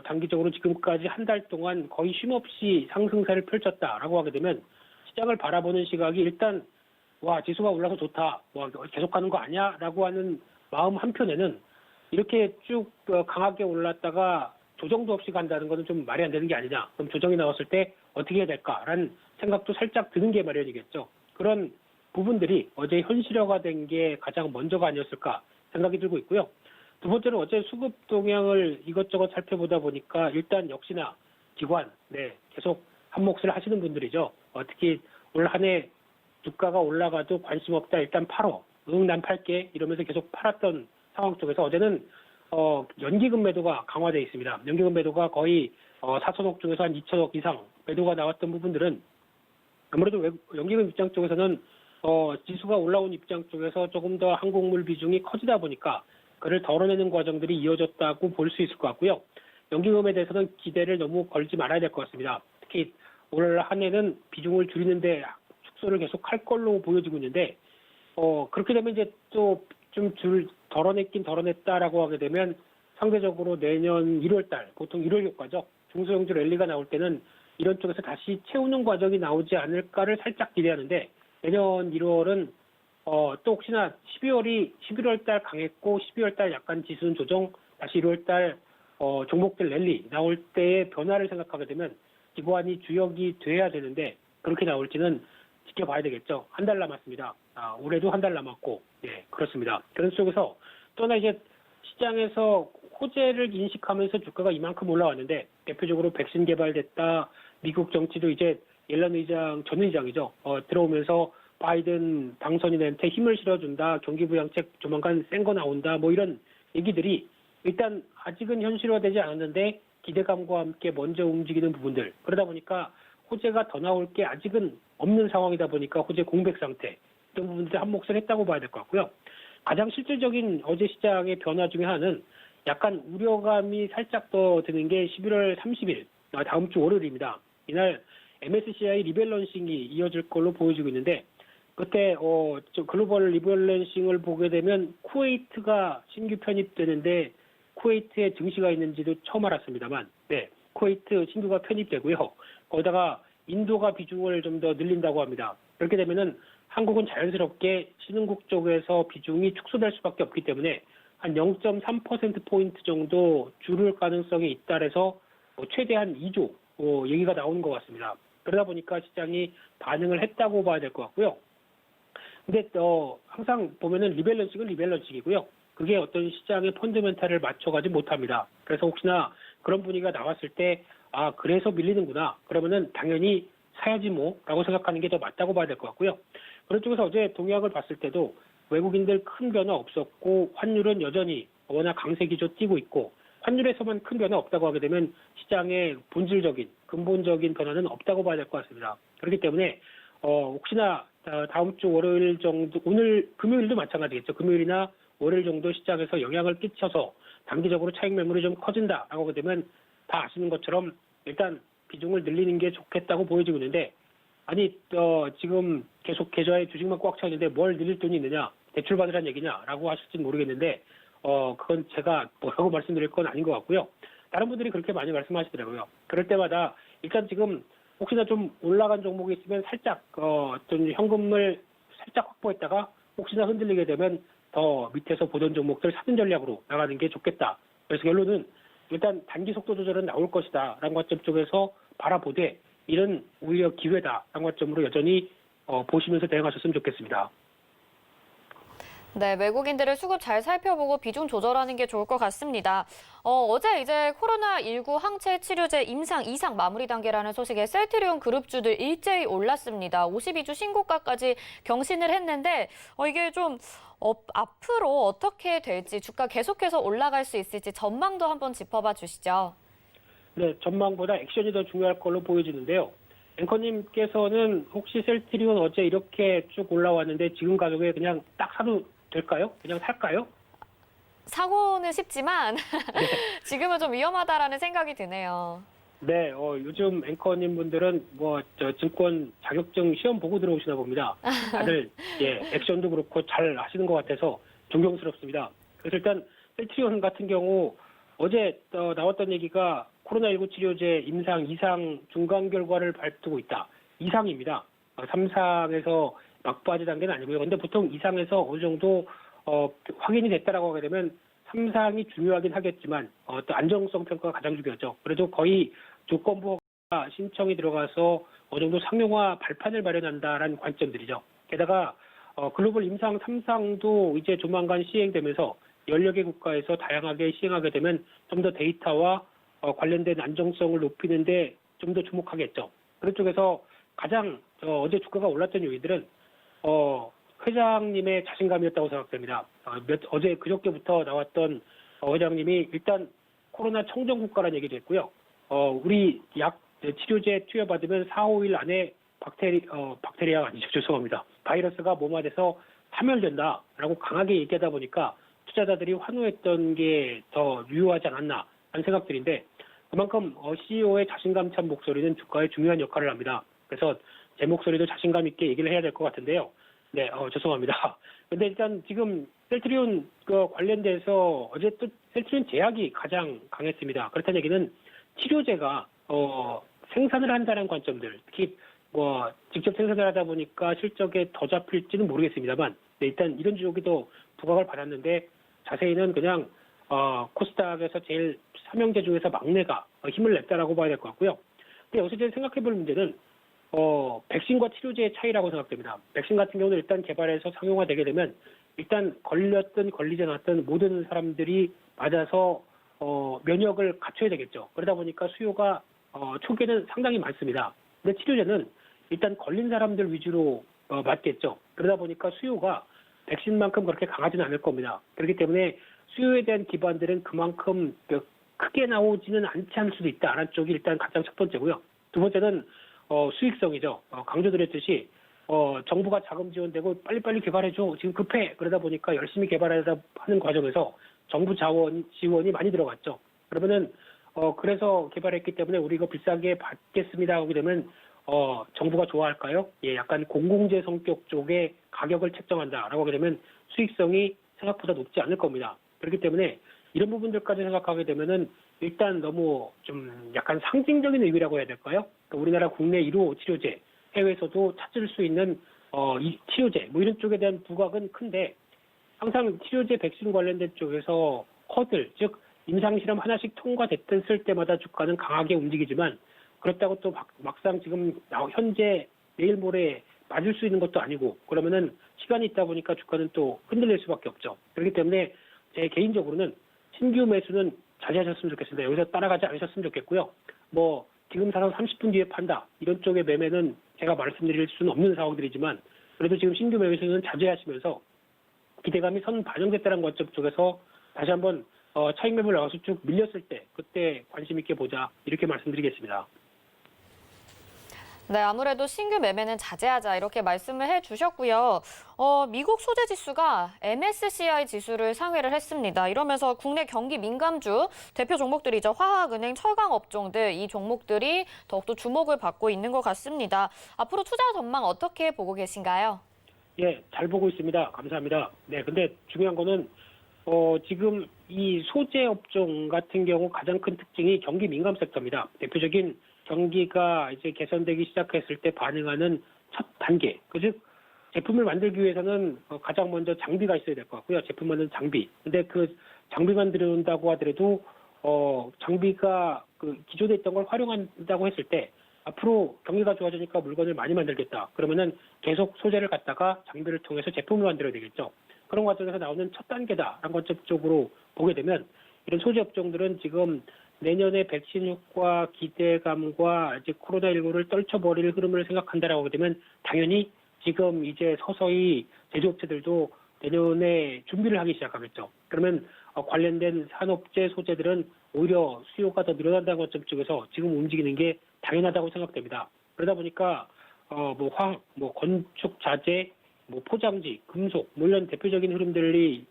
단기적으로 지금까지 한 달 동안 거의 쉼없이 상승세를 펼쳤다라고 하게 되면 시장을 바라보는 시각이 일단 지수가 올라서 좋다, 계속하는 거 아니야라고 하는 마음 한편에는 이렇게 쭉 강하게 올랐다가 조정도 없이 간다는 것은 좀 말이 안 되는 게 아니냐. 그럼 조정이 나왔을 때 어떻게 해야 될까라는 생각도 살짝 드는 게 마련이겠죠. 그런 부분들이 어제 현실화가 된 게 가장 먼저가 아니었을까 생각이 들고 있고요. 두 번째는 어제 수급 동향을 이것저것 살펴보다 보니까 일단 역시나 기관, 계속 한 몫을 하시는 분들이죠. 특히 올 한 해 주가가 올라가도 관심 없다. 일단 팔어. 난 팔게. 이러면서 계속 팔았던 상황 속에서 어제는 연기금 매도가 강화되어 있습니다. 연기금 매도가 거의 4천억 중에서 한 2천억 이상 매도가 나왔던 부분들은 아무래도 연기금 입장 쪽에서는 지수가 올라온 입장 쪽에서 조금 더 항공물 비중이 커지다 보니까 그를 덜어내는 과정들이 이어졌다고 볼 수 있을 것 같고요. 연기금에 대해서는 기대를 너무 걸지 말아야 될 것 같습니다. 특히 올 한 해는 비중을 줄이는데 축소를 계속 할 걸로 보여지고 있는데 그렇게 되면 이제 또 좀 덜어냈긴 덜어냈다라고 하게 되면 상대적으로 내년 1월 달, 보통 1월 효과죠. 중소형주 랠리가 나올 때는 이런 쪽에서 다시 채우는 과정이 나오지 않을까를 살짝 기대하는데 내년 1월은 또 혹시나 11월 달 강했고 12월 달 약간 지수는 조정, 다시 1월 달 종목들 랠리 나올 때의 변화를 생각하게 되면 기관이 주역이 돼야 되는데 그렇게 나올지는 지켜봐야 되겠죠. 한 달 남았습니다. 올해도 한 달 남았고, 그렇습니다. 그런 속에서 또 하나 이제 시장에서 호재를 인식하면서 주가가 이만큼 올라왔는데 대표적으로 백신 개발됐다. 미국 정치도 이제 옐런 의장, 전 의장이죠. 들어오면서 바이든 당선인한테 힘을 실어준다. 경기부양책 조만간 센 거 나온다. 뭐 이런 얘기들이 일단 아직은 현실화되지 않았는데 기대감과 함께 먼저 움직이는 부분들. 그러다 보니까 호재가 더 나올 게 아직은 없는 상황이다 보니까 호재 공백 상태. 이런 부분들이 한 몫을 했다고 봐야 될 것 같고요. 가장 실질적인 어제 시장의 변화 중에 하나는 약간 우려감이 살짝 더 드는 게 11월 30일, 다음 주 월요일입니다. 이날 MSCI 리밸런싱이 이어질 걸로 보여지고 있는데 그때 글로벌 리밸런싱을 보게 되면 쿠웨이트가 신규 편입되는데 쿠웨이트에 증시가 있는지도 처음 알았습니다만 쿠웨이트 신규가 편입되고요. 거기다가 인도가 비중을 좀 더 늘린다고 합니다. 그렇게 되면은 한국은 자연스럽게 신흥국 쪽에서 비중이 축소될 수밖에 없기 때문에 한 0.3%포인트 정도 줄을 가능성이 있다 해서 최대한 2조 얘기가 나오는 것 같습니다. 그러다 보니까 시장이 반응을 했다고 봐야 될 것 같고요. 근데 항상 보면은 리밸런싱은 리밸런싱이고요. 그게 어떤 시장의 펀더멘탈을 맞춰가지 못합니다. 그래서 혹시나 그런 분위기가 나왔을 때 그래서 밀리는구나. 그러면은 당연히 사야지 뭐라고 생각하는 게 더 맞다고 봐야 될 것 같고요. 그런 쪽에서 어제 동향을 봤을 때도 외국인들 큰 변화 없었고 환율은 여전히 워낙 강세 기조 띄고 있고 환율에서만 큰 변화 없다고 하게 되면 시장의 본질적인 근본적인 변화는 없다고 봐야 될 것 같습니다. 그렇기 때문에 혹시나 다음 주 월요일 정도, 오늘 금요일도 마찬가지겠죠. 금요일이나 월요일 정도 시장에서 영향을 끼쳐서 단기적으로 차익 매물이 좀 커진다라고 하게 되면 다 아시는 것처럼 일단 비중을 늘리는 게 좋겠다고 보여지고 있는데 지금 계속 계좌에 주식만 꽉 차 있는데 뭘 늘릴 돈이 있느냐, 대출 받으란 얘기냐라고 하실지는 모르겠는데 그건 제가 뭐라고 말씀드릴 건 아닌 것 같고요. 다른 분들이 그렇게 많이 말씀하시더라고요. 그럴 때마다 일단 지금 혹시나 좀 올라간 종목이 있으면 살짝 좀 현금을 살짝 확보했다가 혹시나 흔들리게 되면 더 밑에서 보던 종목들 사는 전략으로 나가는 게 좋겠다. 그래서 결론은 일단 단기 속도 조절은 나올 것이다 라는 관점 쪽에서 바라보되 이런 오히려 기회다라는 관점으로 여전히 보시면서 대응하셨으면 좋겠습니다. 네, 외국인들의 수급 잘 살펴보고 비중 조절하는 게 좋을 것 같습니다. 어제 이제 코로나19 항체 치료제 임상 2상 마무리 단계라는 소식에 셀트리온 그룹주들 일제히 올랐습니다. 52주 신고가까지 경신을 했는데 이게 좀 앞으로 어떻게 될지 주가 계속해서 올라갈 수 있을지 전망도 한번 짚어봐 주시죠. 네, 전망보다 액션이 더 중요할 걸로 보여지는데요. 앵커님께서는 혹시 셀트리온 어제 이렇게 쭉 올라왔는데 지금 가격에 그냥 딱 사도 될까요? 그냥 살까요? 사고는 쉽지만 지금은 좀 위험하다라는 생각이 드네요. 네, 요즘 앵커님 분들은 증권 자격증 시험 보고 들어오시나 봅니다. 다들 액션도 그렇고 잘 하시는 것 같아서 존경스럽습니다. 그래서 일단 셀트리온 같은 경우 어제 나왔던 얘기가 코로나19 치료제 임상 2상 중간 결과를 발표하고 있다. 2상입니다. 3상에서 막바지 단계는 아니고요. 근데 보통 2상에서 어느 정도 확인이 됐다라고 하게 되면 3상이 중요하긴 하겠지만 또 안정성 평가가 가장 중요하죠. 그래도 거의 조건부가 신청이 들어가서 어느 정도 상용화 발판을 마련한다라는 관점들이죠. 게다가 글로벌 임상 3상도 이제 조만간 시행되면서 10여 개 국가에서 다양하게 시행하게 되면 좀 더 데이터와 관련된 안정성을 높이는데 좀 더 주목하겠죠. 그런 쪽에서 가장 어제 주가가 올랐던 요인들은 회장님의 자신감이었다고 생각됩니다. 어제 그저께부터 나왔던 회장님이 일단 코로나 청정 국가라는 얘기도 했고요. 우리 약 치료제 투여받으면 4, 5일 안에 박테리아가 아니죠. 죄송합니다. 바이러스가 몸안에서 파멸된다라고 강하게 얘기하다 보니까 투자자들이 환호했던 게 더 유효하지 않았나 하는 생각들인데 그만큼 CEO의 자신감 찬 목소리는 주가에 중요한 역할을 합니다. 그래서 제 목소리도 자신감 있게 얘기를 해야 될 것 같은데요. 네, 죄송합니다. 근데 일단 지금 셀트리온 관련돼서 어제 또 셀트리온 제약이 가장 강했습니다. 그렇다는 얘기는 치료제가 생산을 한다는 관점들, 특히 직접 생산을 하다 보니까 실적에 더 잡힐지는 모르겠습니다만 일단 이런 쪽에도 부각을 받았는데 자세히는 그냥 코스닥에서 제일 삼형제 중에서 막내가 힘을 냈다라고 봐야 될 것 같고요. 근데 여기서 생각해볼 문제는 백신과 치료제의 차이라고 생각됩니다. 백신 같은 경우는 일단 개발해서 상용화되게 되면 일단 걸렸든 걸리지 않았든 모든 사람들이 맞아서 면역을 갖춰야 되겠죠. 그러다 보니까 수요가 초기에는 상당히 많습니다. 근데 치료제는 일단 걸린 사람들 위주로 맞겠죠. 그러다 보니까 수요가 백신만큼 그렇게 강하지는 않을 겁니다. 그렇기 때문에 수요에 대한 기반들은 그만큼 크게 나오지는 않지 않을 수도 있다라는 쪽이 일단 가장 첫 번째고요. 두 번째는 수익성이죠. 강조드렸듯이 정부가 자금 지원되고 빨리빨리 개발해줘. 지금 급해. 그러다 보니까 열심히 개발하는 과정에서 정부 지원이 많이 들어갔죠. 그러면은 그래서 개발했기 때문에 우리 이거 비싸게 받겠습니다 하게 되면 정부가 좋아할까요? 약간 공공재 성격 쪽에 가격을 책정한다라고 하게 되면 수익성이 생각보다 높지 않을 겁니다. 그렇기 때문에 이런 부분들까지 생각하게 되면은 일단 너무 좀 약간 상징적인 의미라고 해야 될까요? 그러니까 우리나라 국내 1호 치료제, 해외에서도 찾을 수 있는 이 치료제 이런 쪽에 대한 부각은 큰데 항상 치료제 백신 관련된 쪽에서 허들, 즉 임상실험 하나씩 통과됐을 때마다 주가는 강하게 움직이지만 그렇다고 또 막상 지금 현재 내일 모레 맞을 수 있는 것도 아니고 그러면은 시간이 있다 보니까 주가는 또 흔들릴 수밖에 없죠. 그렇기 때문에 제 개인적으로는 신규 매수는 자제하셨으면 좋겠습니다. 여기서 따라가지 않으셨으면 좋겠고요. 지금 사서 30분 뒤에 판다 이런 쪽의 매매는 제가 말씀드릴 수는 없는 상황들이지만 그래도 지금 신규 매수는 자제하시면서 기대감이 선 반영됐다는 관점 쪽에서 다시 한번 차익 매물 나와서 쭉 밀렸을 때 그때 관심 있게 보자 이렇게 말씀드리겠습니다. 네, 아무래도 신규 매매는 자제하자 이렇게 말씀을 해주셨고요. 미국 소재 지수가 MSCI 지수를 상회를 했습니다. 이러면서 국내 경기 민감주 대표 종목들이죠. 화학은행, 철강업종 등 이 종목들이 더욱더 주목을 받고 있는 것 같습니다. 앞으로 투자 전망 어떻게 보고 계신가요? 예, 잘 보고 있습니다. 감사합니다. 네, 근데 중요한 거는 지금 이 소재 업종 같은 경우 가장 큰 특징이 경기 민감 섹터입니다. 대표적인 경기가 이제 개선되기 시작했을 때 반응하는 첫 단계. 즉 제품을 만들기 위해서는 가장 먼저 장비가 있어야 될 것 같고요. 제품 만드는 장비. 근데 그 장비만 들여온다고 하더라도 장비가 기존에 있던 걸 활용한다고 했을 때 앞으로 경기가 좋아지니까 물건을 많이 만들겠다. 그러면은 계속 소재를 갖다가 장비를 통해서 제품을 만들어야 되겠죠. 그런 과정에서 나오는 첫 단계다라는 관점 쪽으로 보게 되면 이런 소재 업종들은 지금 내년에 백신 효과 기대감과 이제 코로나19를 떨쳐버릴 흐름을 생각한다라고 하게 되면 당연히 지금 이제 서서히 제조업체들도 내년에 준비를 하기 시작하겠죠. 그러면 관련된 산업재 소재들은 오히려 수요가 더 늘어난다는 관점 쪽에서 지금 움직이는 게 당연하다고 생각됩니다. 그러다 보니까 뭐 화학, 뭐 건축 자재, 뭐 포장지, 금속, 뭐 이런 대표적인 흐름들이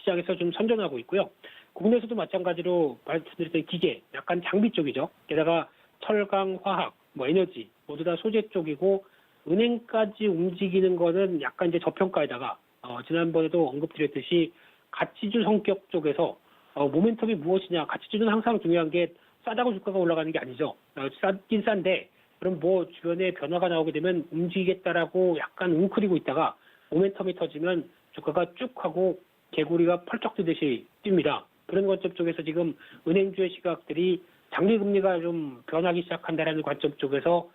시장에서 좀 선전하고 있고요. 국내에서도 마찬가지로 말씀드렸던 기계, 약간 장비 쪽이죠. 게다가 철강, 화학, 뭐 에너지 모두 다 소재 쪽이고 은행까지 움직이는 거는 약간 이제 저평가에다가 지난번에도 언급드렸듯이 가치주 성격 쪽에서 모멘텀이 무엇이냐. 가치주는 항상 중요한 게 싸다고 주가가 올라가는 게 아니죠. 싸긴 싼데 그럼 뭐 주변에 변화가 나오게 되면 움직이겠다라고 약간 웅크리고 있다가 모멘텀이 터지면 주가가 쭉 하고 개구리가 펄쩍 뜨듯이 뜁니다. 그런 관점 쪽에서 지금 은행주의 시각들이 장기금리가 좀 변하기 시작한다라는 관점 쪽에서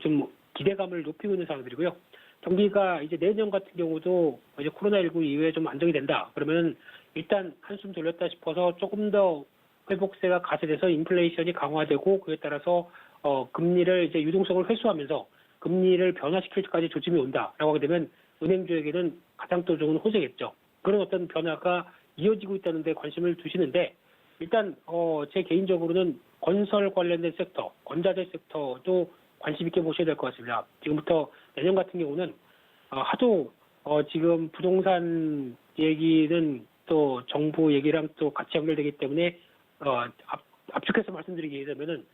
좀 기대감을 높이고 있는 상황들이고요. 경기가 이제 내년 같은 경우도 이제 코로나19 이후에 좀 안정이 된다. 그러면 일단 한숨 돌렸다 싶어서 조금 더 회복세가 가세돼서 인플레이션이 강화되고 그에 따라서 금리를 이제 유동성을 회수하면서 금리를 변화시킬 때까지 조짐이 온다라고 하게 되면 은행주에게는 가장 또 좋은 호재겠죠. 그런 어떤 변화가 이어지고 있다는 데 관심을 두시는데 일단 제 개인적으로는 건설 관련된 섹터, 건자재 섹터도 관심 있게 보셔야 될 것 같습니다. 지금부터 내년 같은 경우는 하도 지금 부동산 얘기는 또 정부 얘기랑 또 같이 연결되기 때문에 압축해서 말씀드리게 되면은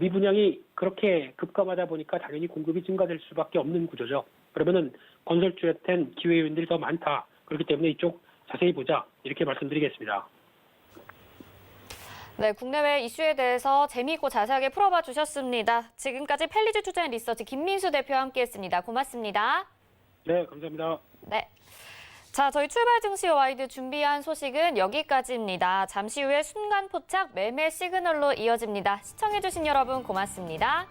미분양이 그렇게 급감하다 보니까 당연히 공급이 증가될 수밖에 없는 구조죠. 그러면은 건설주한테는 기회 요인들이 더 많다. 그렇기 때문에 이쪽 자세히 보자. 이렇게 말씀드리겠습니다. 네, 국내외 이슈에 대해서 재미있고 자세하게 풀어봐 주셨습니다. 지금까지 펠리즈 투자 앤 리서치 김민수 대표와 함께했습니다. 고맙습니다. 네, 감사합니다. 네. 자, 저희 출발 증시 와이드 준비한 소식은 여기까지입니다. 잠시 후에 순간 포착 매매 시그널로 이어집니다. 시청해주신 여러분 고맙습니다.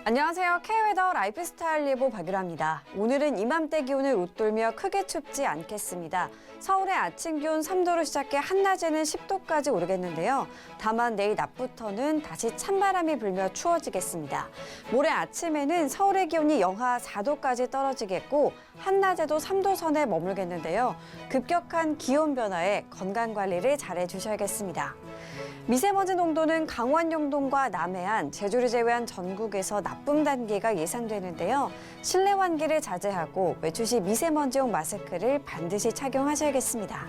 안녕하세요. K웨더 라이프스타일 예보 박유라입니다. 오늘은 이맘때 기온을 웃돌며 크게 춥지 않겠습니다. 서울의 아침 기온 3도로 시작해 한낮에는 10도까지 오르겠는데요. 다만 내일 낮부터는 다시 찬바람이 불며 추워지겠습니다. 모레 아침에는 서울의 기온이 영하 4도까지 떨어지겠고 한낮에도 3도 선에 머물겠는데요. 급격한 기온 변화에 건강관리를 잘해주셔야겠습니다. 미세먼지 농도는 강원 영동과 남해안, 제주를 제외한 전국에서 나쁨 단계가 예상되는데요. 실내 환기를 자제하고 외출 시 미세먼지용 마스크를 반드시 착용하셔야겠습니다.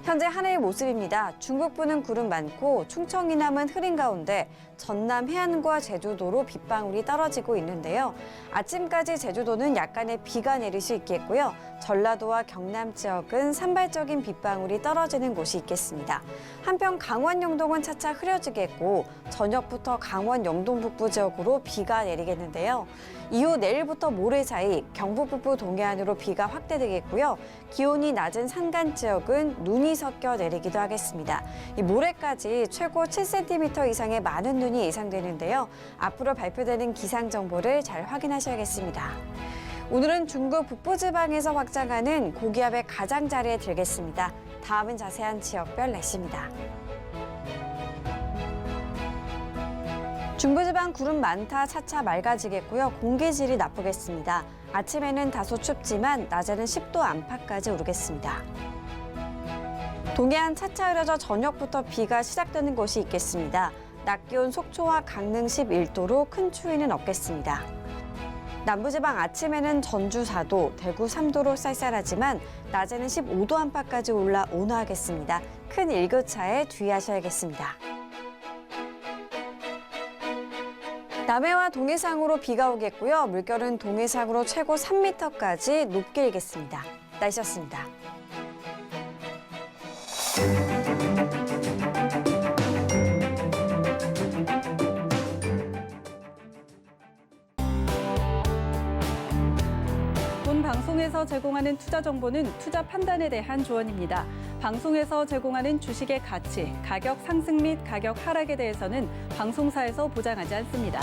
현재 하늘의 모습입니다. 중북부는 구름 많고 충청 이남은 흐린 가운데 전남 해안과 제주도로 빗방울이 떨어지고 있는데요. 아침까지 제주도는 약간의 비가 내릴 수 있겠고요. 전라도와 경남 지역은 산발적인 빗방울이 떨어지는 곳이 있겠습니다. 한편 강원 영동은 차차 흐려지겠고 저녁부터 강원 영동 북부 지역으로 비가 내리겠는데요. 이후 내일부터 모레 사이 경북 북부 동해안으로 비가 확대되겠고요. 기온이 낮은 산간 지역은 눈이 섞여 내리기도 하겠습니다. 이 모레까지 최고 7cm 이상의 많은 눈이 예상되는데요. 앞으로 발표되는 기상 정보를 잘 확인하셔야겠습니다. 오늘은 중국 북부지방에서 확장하는 고기압의 가장자리에 들겠습니다. 다음은 자세한 지역별 날씨입니다. 중부지방 구름 많다 차차 맑아지겠고요. 공기질이 나쁘겠습니다. 아침에는 다소 춥지만 낮에는 10도 안팎까지 오르겠습니다. 동해안 차차 흐려져 저녁부터 비가 시작되는 곳이 있겠습니다. 낮 기온 속초와 강릉 11도로 큰 추위는 없겠습니다. 남부지방 아침에는 전주 4도, 대구 3도로 쌀쌀하지만 낮에는 15도 안팎까지 올라 온화하겠습니다. 큰 일교차에 주의하셔야겠습니다. 남해와 동해상으로 비가 오겠고요. 물결은 동해상으로 최고 3m까지 높게 일겠습니다. 날씨였습니다. 본 방송에서 제공하는 투자 정보는 투자 판단에 대한 조언입니다. 방송에서 제공하는 주식의 가치, 가격 상승 및 가격 하락에 대해서는 방송사에서 보장하지 않습니다.